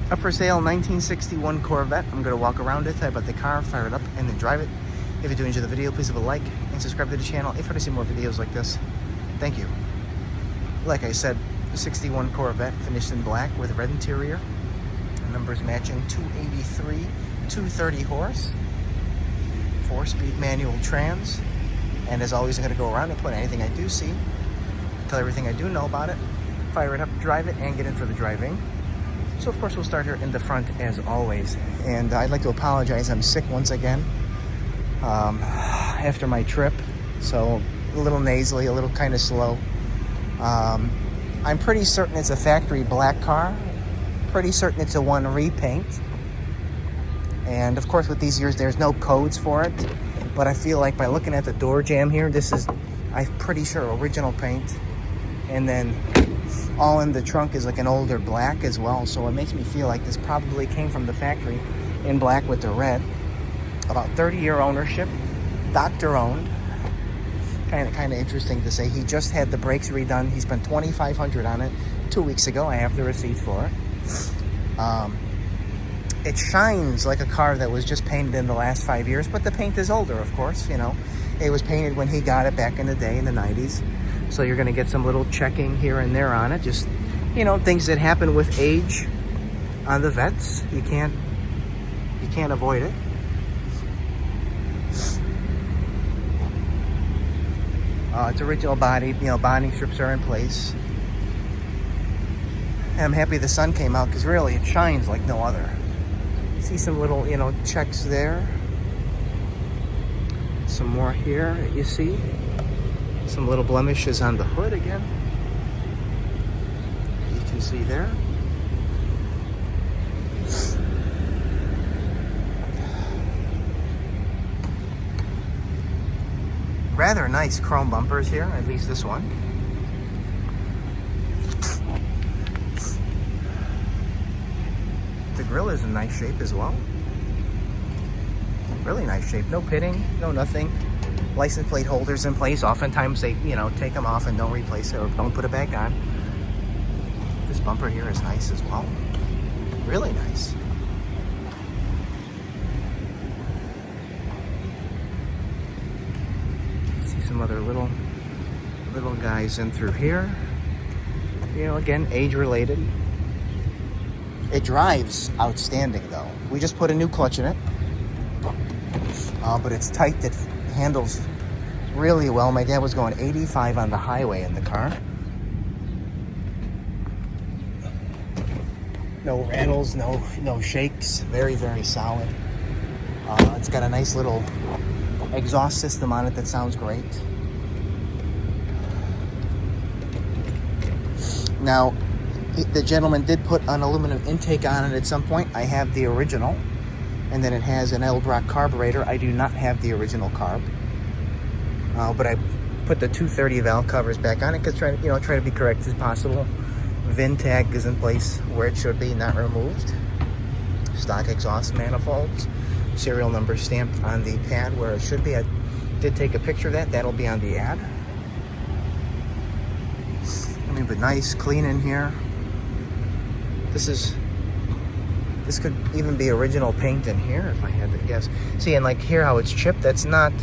Up for sale, 1961 Corvette. I'm going to walk around it, tell you about the car, fire it up, and then drive it. If you do enjoy the video, please leave a like and subscribe to the channel if you want to see more videos like this. Thank you. Like I said, 61 Corvette, finished in black with red interior. The numbers matching 283, 230 horse, 4-speed manual trans. And as always, I'm going to go around and put anything I do see, tell everything I do know about it, fire it up, drive it, and get in for the driving. So of course we'll start here in the front as always. And I'd like to apologize, I'm sick once again after my trip. So a little nasally, a little kind of slow. I'm pretty certain it's a factory black car. Pretty certain it's a one repaint. And of course with these years there's no codes for it. But I feel like by looking at the door jamb here, this is, I'm pretty sure, original paint. And then all in the trunk is like an older black as well, so it makes me feel like this probably came from the factory in black with the red. About 30-year ownership, doctor owned. Kind of interesting to say. He just had the brakes redone. He spent $2,500 on it 2 weeks ago. I have the receipt for it. It shines like a car that was just painted in the last 5 years, but the paint is older, of course. You know, it was painted when he got it back in the day in the 90s. So you're going to get some little checking here and there on it. Just, you know, things that happen with age on the Vettes. You can't avoid it. It's original body, you know, bonding strips are in place. And I'm happy the sun came out because really it shines like no other. See some little, you know, checks there. Some more here that you see. Some little blemishes on the hood again. You can see there. Rather nice chrome bumpers here, at least this one. The grille is in nice shape as well. Really nice shape. No pitting, no nothing. License plate holders in place. Oftentimes they, you know, take them off and don't replace it or don't put it back on. This bumper here is nice as well. Really nice. See some other little guys in through here. You know, again, age related. It drives outstanding though. We just put a new clutch in it. But it's tight. It handles really well. My dad was going 85 on the highway in the car. No rattles, no shakes. Very, very solid. It's got a nice little exhaust system on it that sounds great. Now, the gentleman did put an aluminum intake on it at some point. I have the original. And then it has an L-Brock carburetor. I do not have the original carb. But I put the 230 valve covers back on it because try to be correct as possible. VIN tag is in place where it should be, not removed. Stock exhaust manifolds. Serial number stamped on the pad where it should be. I did take a picture of that. That'll be on the ad. I mean, but nice, clean in here. This could even be original paint in here if I had to guess. See, and like here how it's chipped, that's not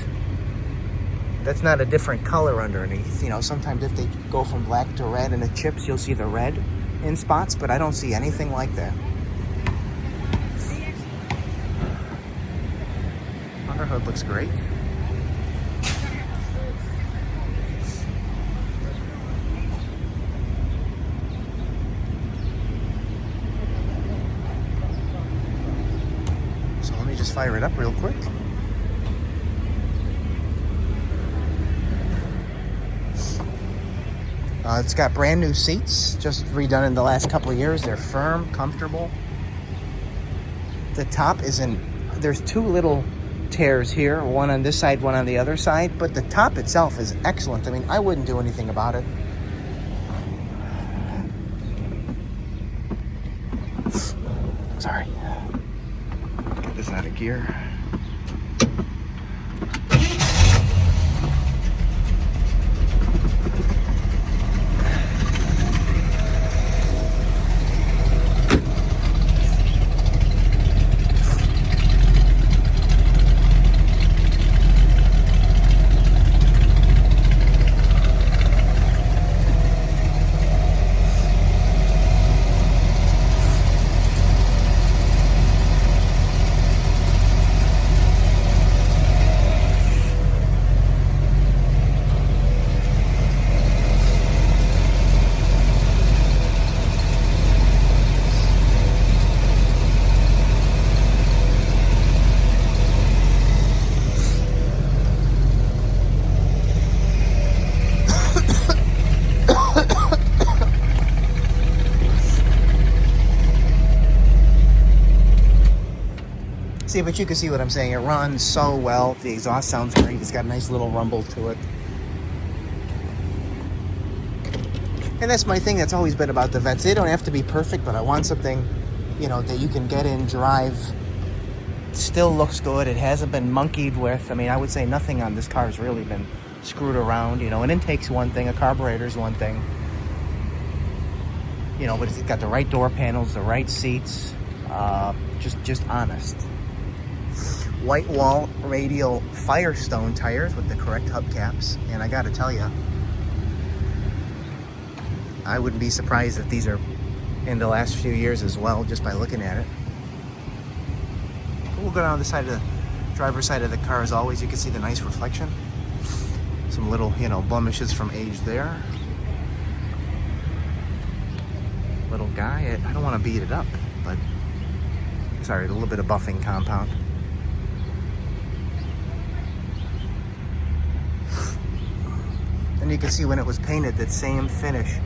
a different color underneath. You know, sometimes if they go from black to red and it chips, you'll see the red in spots, but I don't see anything like that. Under hood looks great. Just fire it up real quick. It's got brand new seats, just redone in the last couple of years. They're firm, comfortable. The top is there's two little tears here, one on this side, one on the other side, but the top itself is excellent. I mean, I wouldn't do anything about it. Sorry. Get this out of gear. See, but you can see what I'm saying. It runs so well. The exhaust sounds great. It's got a nice little rumble to it. And that's my thing. That's always been about the Vettes. They don't have to be perfect, but I want something, you know, that you can get in, drive. Still looks good. It hasn't been monkeyed with. I mean, I would say nothing on this car has really been screwed around. You know, an intake's one thing, a carburetor's one thing. You know, but it's got the right door panels, the right seats. Just honest. White wall radial Firestone tires with the correct hubcaps. And I gotta tell you, I wouldn't be surprised if these are in the last few years as well, just by looking at it. We'll go down the side of the driver's side of the car as always. You can see the nice reflection. Some little, you know, blemishes from age there. Little guy. I don't want to beat it up, but sorry, a little bit of buffing compound. And you can see when it was painted, that same finish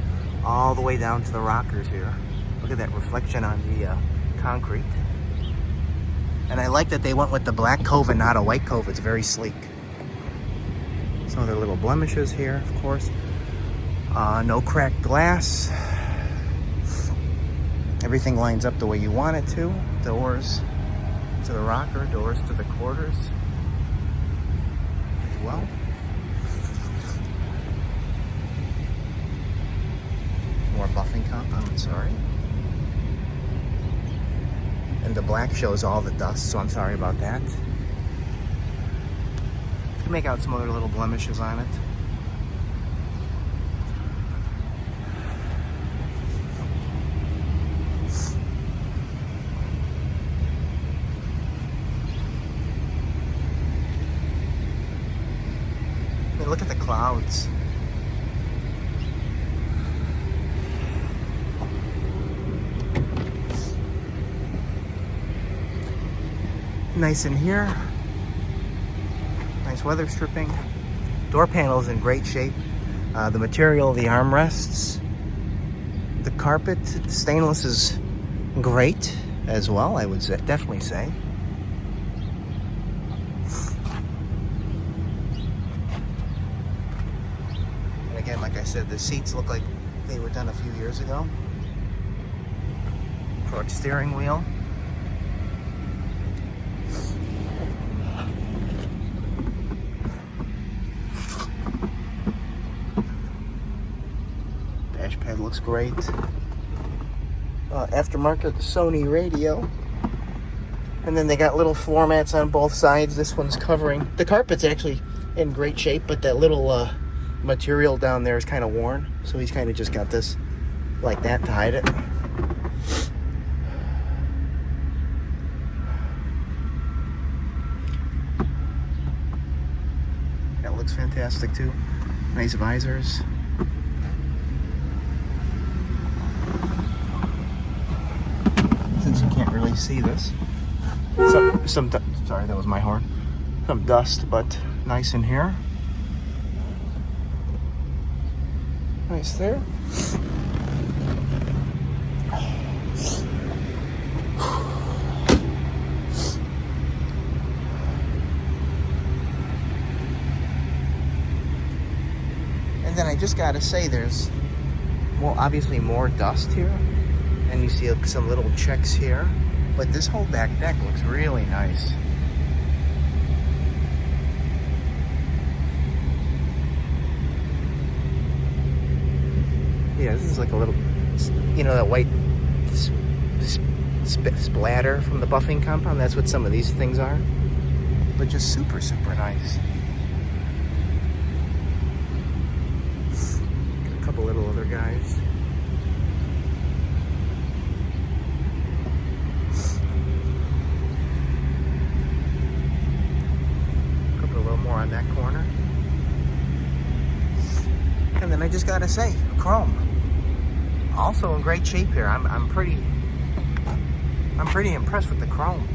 all the way down to the rockers here. Look at that reflection on the concrete. And I like that they went with the black cove and not a white cove. It's very sleek. Some other little blemishes here, of course. No cracked glass. Everything lines up the way you want it to. Doors to the rocker, doors to the quarters as well. More buffing compound, sorry. And the black shows all the dust, so I'm sorry about that. You can make out some other little blemishes on it. I mean, look at the clouds. Nice in here. Nice weather stripping. Door panels in great shape. The material, the armrests, the carpet, the stainless is great as well, I would say, definitely say. And again, like I said, the seats look like they were done a few years ago. Torque steering wheel. Dash pad looks great. Aftermarket Sony radio. And then they got little floor mats on both sides. This one's covering. The carpet's actually in great shape, but that little material down there is kind of worn. So he's kind of just got this like that to hide it. That looks fantastic too. Nice visors. Since you can't really see this. Sorry, that was my horn. Some dust, but nice in here. Nice there. And then I just gotta say, there's obviously more dust here. And you see some little checks here. But this whole back deck looks really nice. Yeah, this is like a little, you know, that white splatter from the buffing compound? That's what some of these things are. But just super, super nice. A couple little other guys. On that corner. And then I just gotta say, chrome also in great shape here. I'm pretty impressed with the chrome.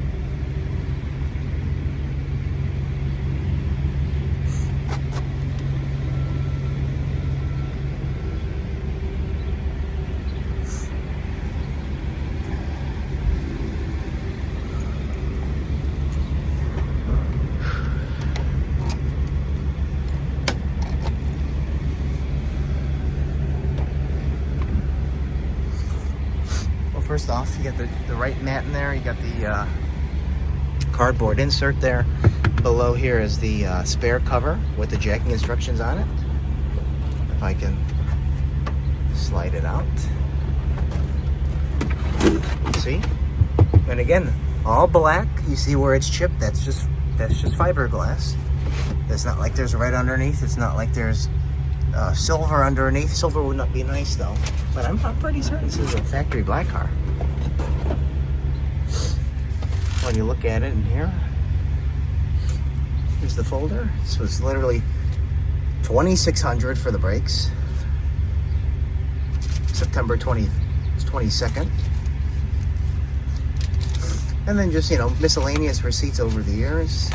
First off, you got the right mat in there. You got the cardboard insert there. Below here is the spare cover with the jacking instructions on it. If I can slide it out. See? And again, all black. You see where it's chipped? That's just fiberglass. It's not like there's red underneath. It's not like there's silver underneath. Silver would not be nice though. But I'm pretty certain this is a factory black car. When you look at it in here, here's the folder. So it's literally $2,600 for the brakes. September 22nd. And then just, miscellaneous receipts over the years.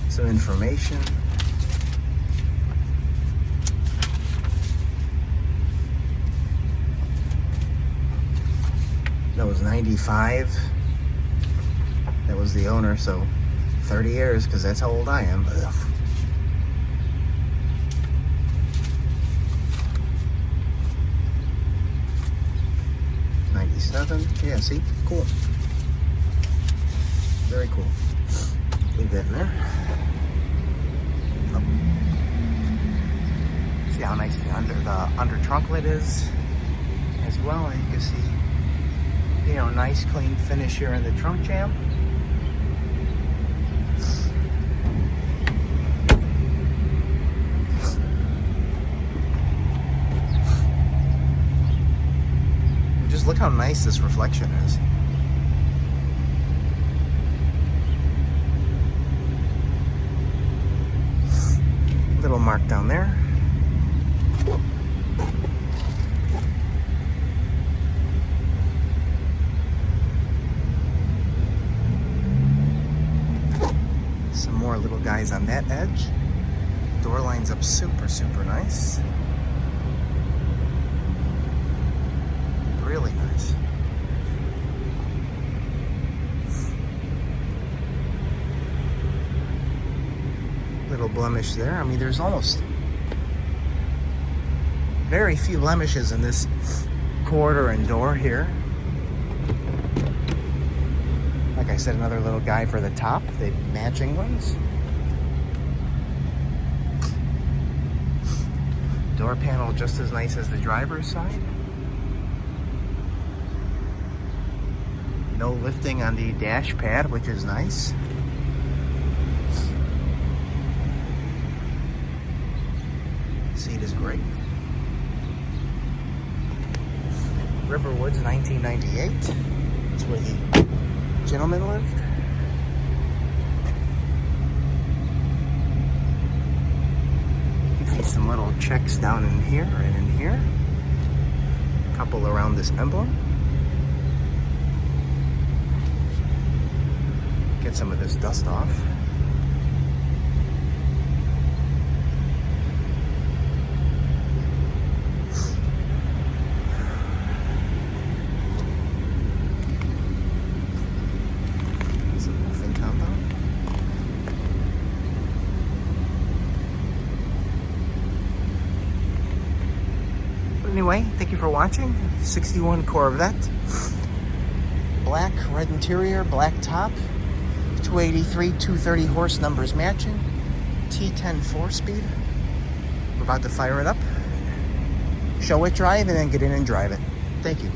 Some information. That was 95. That was the owner, so 30 years, because that's how old I am. Ugh. Yeah, see? Cool. Very cool. Leave that in there. Oh. See how nice the under trunk lid is as well. And you can see, nice clean finish here in the trunk jam. Just look how nice this reflection is. Little mark down there. Some more little guys on that edge. Door lines up super, super nice. Really nice. Little blemish there. I mean, there's almost very few blemishes in this quarter and door here. Like I said, another little guy for the top. They're matching ones. Door panel just as nice as the driver's side. No lifting on the dash pad, which is nice. Seat is great. Riverwoods 1998. That's where the gentleman lived. You see some little checks down in here and in here. A couple around this emblem. Get some of this dust off. Some roofing compound. But anyway, thank you for watching. 61 Corvette. Black, red interior, black top. 283, 230 horse, numbers matching. T10 4-speed. We're about to fire it up. Show it drive and then get in and drive it. Thank you.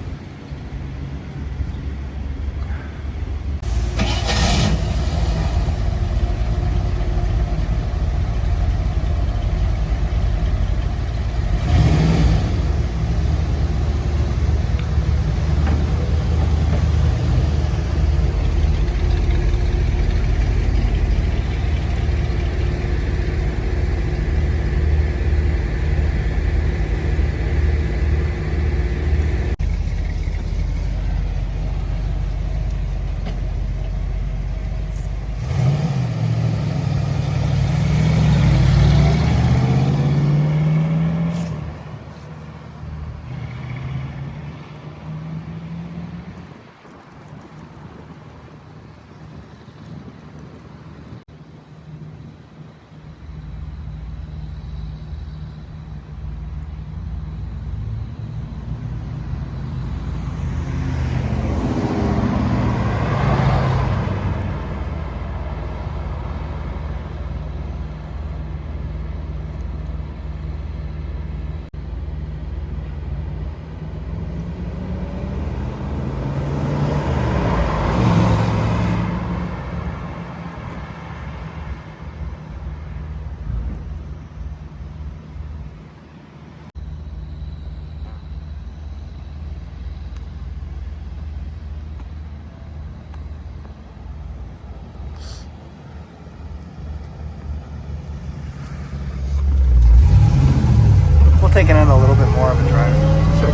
take it on a little bit more of a drive. Sure.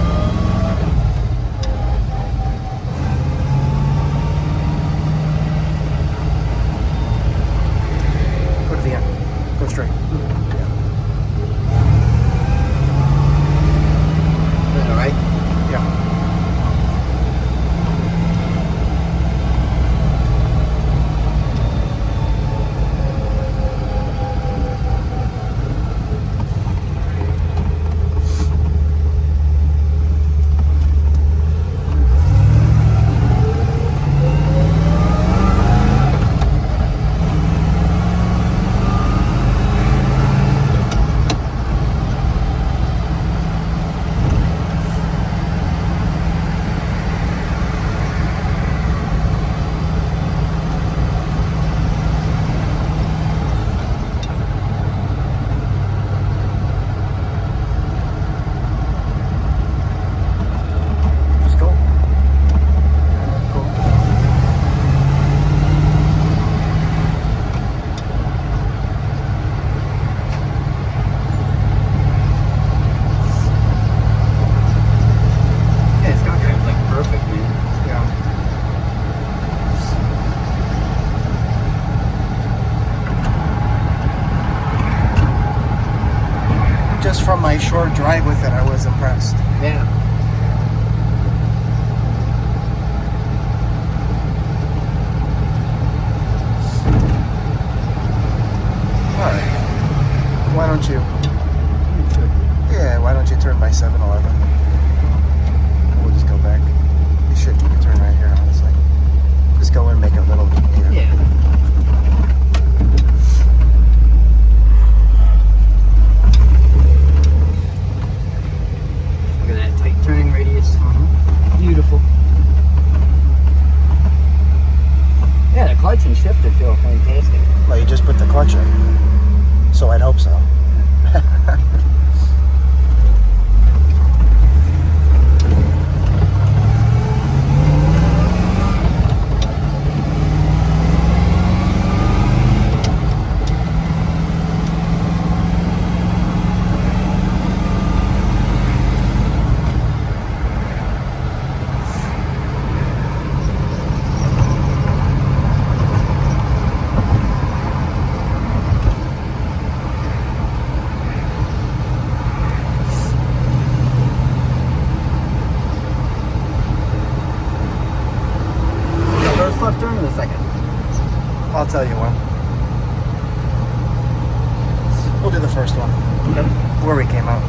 Go to the end. Go straight. All right. Yeah. Just from my short drive with it, I was impressed. Yeah. All right. Why don't you? Yeah. Why don't you turn by 7-Eleven? We'll just go back. You should turn right here, honestly. Just go and make a little. Yeah. Look at that tight turning radius. Beautiful. Yeah, the clutch and shifter feel fantastic. Well, you just put the clutch in, so I'd hope so. Left turn in a second. I'll tell you when. We'll do the first one. Okay. Where we came out.